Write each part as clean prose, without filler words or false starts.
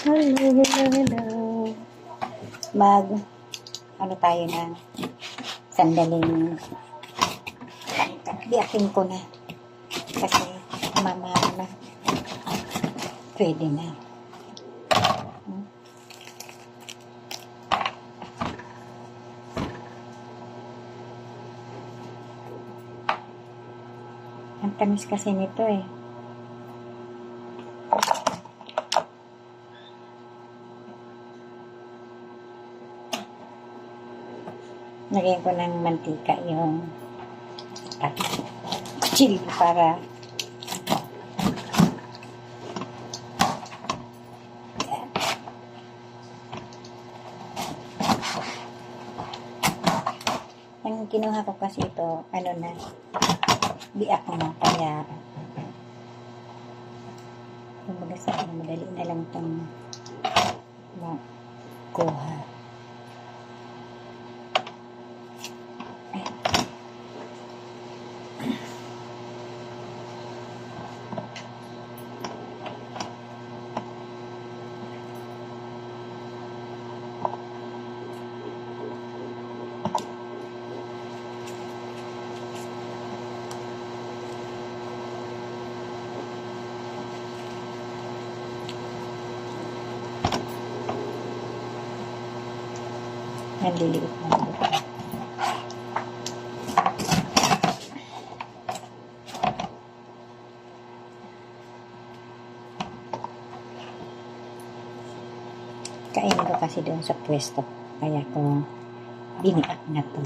Hello, hello, hello. Ano tayo na, sandaling, biyakin ko na. Kasi, mama na. Pwede na. Ang tamis kasi nito eh. Lagyan ko ng mantika yung chili para ang kinuha ko kasi ito, ano na, biak na, kaya kumbaga sa madali na lang itong makuha. Ang liliit na buto. Kainin ko kasi doon sa pwesto. Kaya ko biniak na to.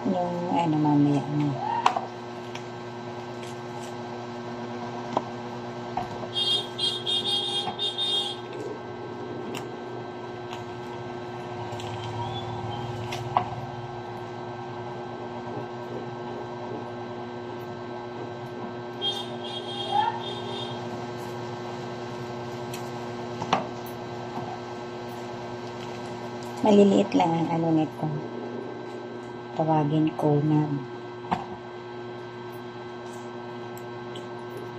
Yung ano mamaya na. Maliliit lang ang ano nito. Tawagin ko na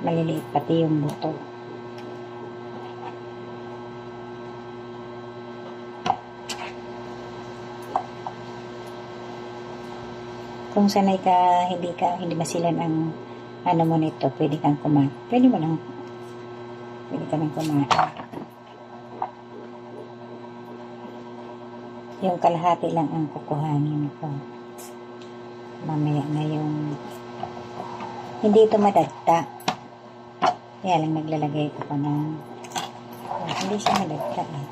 maliliit pati yung buto. Kung sanay ka, hindi masilan ang ano mo nito, pwede kang kumain. Pwede ka nang kumain. Yung kalahati lang ang kukuhanin ko. Mamaya na yung hindi ito madagta. Kaya lang naglalagay ko pa ng hindi siya madagta eh.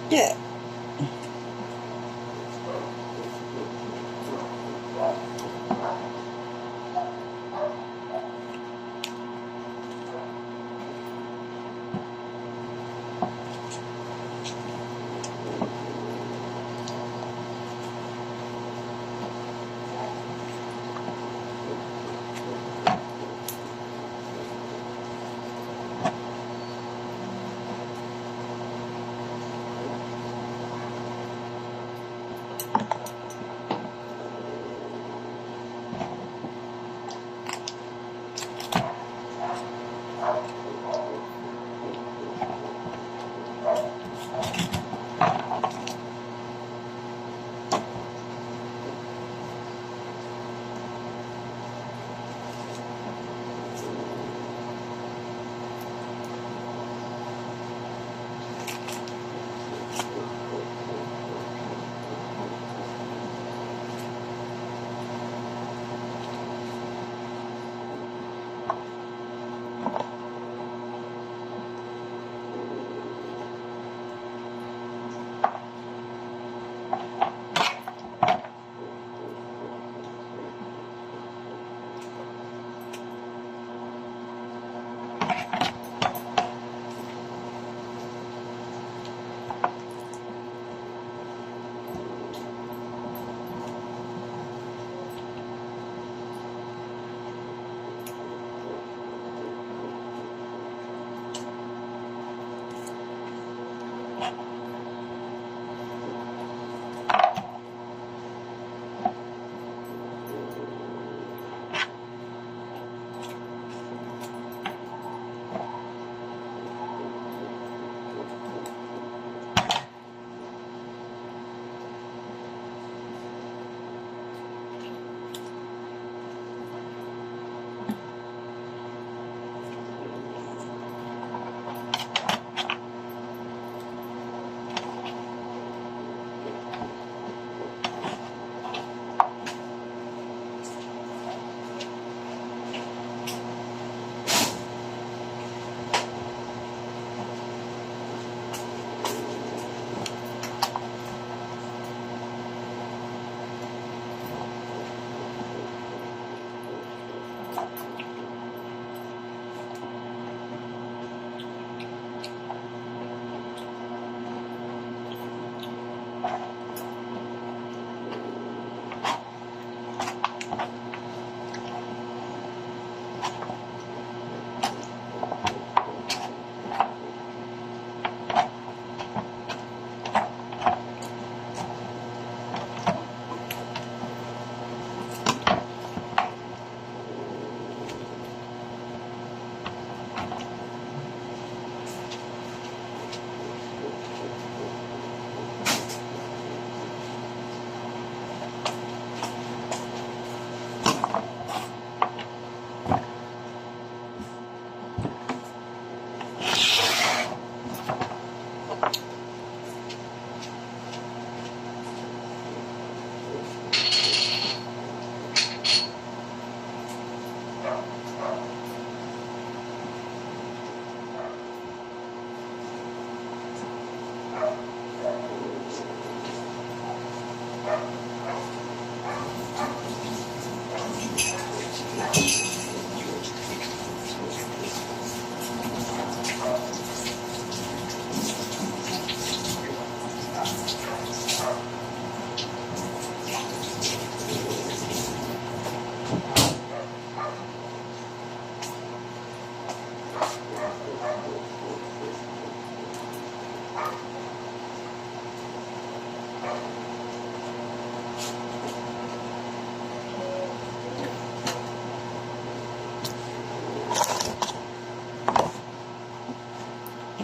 Yeah.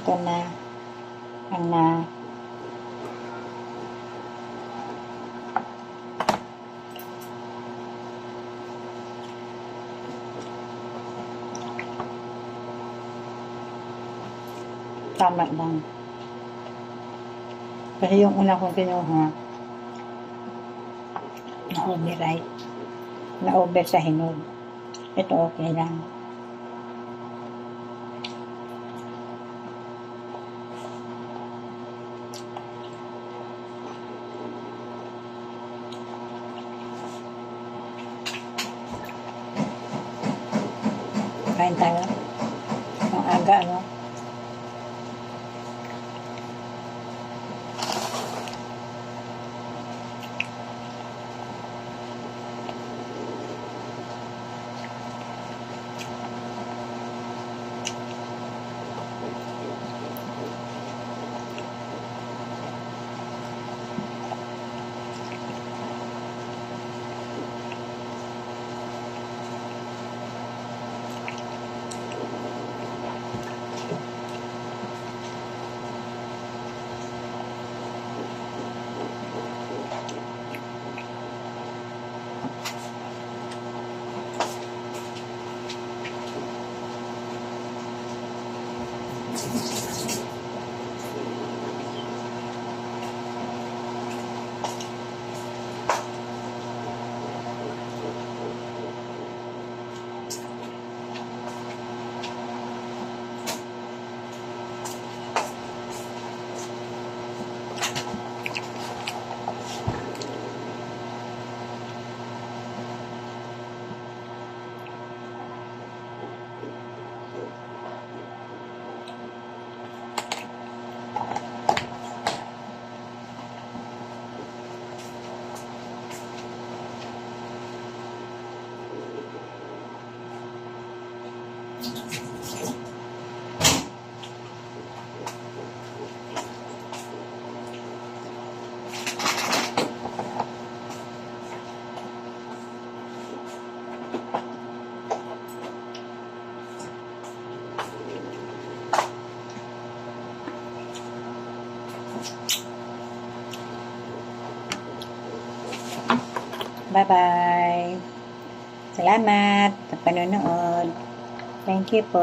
Ito na ang na tama lang. Kasi yung una kong kinuha, na-override. Na-over sa hinog. Ito okay lang. Kain tayo. Ang aga, ano? Bye-bye. Salamat sa panonood. Thank you po.